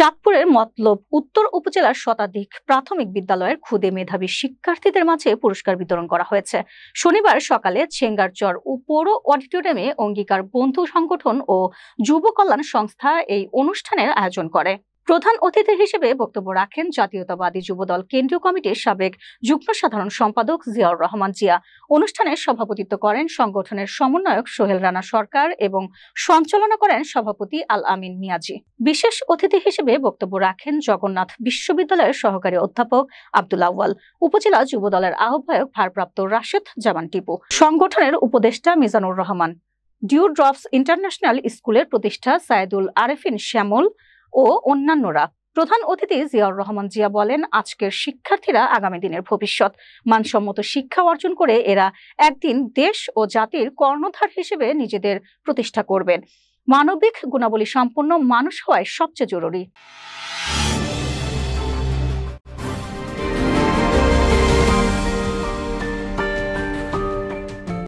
চাঁদপুরের মতলব উত্তর উপজেলার শতাধিক প্রাথমিক বিদ্যালয়ের ক্ষুদে মেধাবী শিক্ষার্থীদের মাঝে পুরস্কার বিতরণ করা হয়েছে। শনিবার সকালে ছেঙ্গারচর পৌর অডিটোরিয়ামে অঙ্গীকার বন্ধু সংগঠন ও যুব কল্যাণ সংস্থা এই অনুষ্ঠানের আয়োজন করে। প্রধান অতিথি হিসেবে বক্তব্য রাখেন জাতীয়তাবাদী যুবদল কেন্দ্রীয় কমিটির সাবেক যুগ্ম সাধারণ সম্পাদক জিয়াউর রহমান জিয়া। অনুষ্ঠানে সভাপতিত্ব করেন সংগঠনের সমন্বয়ক সোহেল রানা সরকার এবং সঞ্চালনা করেন সভাপতি আল আমিন মিয়াজি। বিশেষ অতিথি হিসেবে বক্তব্য রাখেন জগন্নাথ বিশ্ববিদ্যালয়ের সহকারী অধ্যাপক আব্দুল আউয়াল, উপজেলা যুবদলের আহ্বায়ক ভারপ্রাপ্ত রাশেদ জামান টিপু, সংগঠনের উপদেষ্টা Mizanur Rahman, dew drops international স্কুলের প্রতিষ্ঠাতা সাইদুল আরেফিন শ্যামল ও অন্যান্যরা। প্রধান অতিথি জিয়াউর রহমান জিয়া বলেন, আজকের শিক্ষার্থীরা আগামী দিনের ভবিষ্যৎ। মানসম্মত শিক্ষা অর্জন করে এরা একদিন দেশ ও জাতির কর্ণধার হিসেবে নিজেদের প্রতিষ্ঠা করবেন। মানবিক গুণাবলী সম্পন্ন মানুষ হওয়াই সবচেয়ে জরুরি।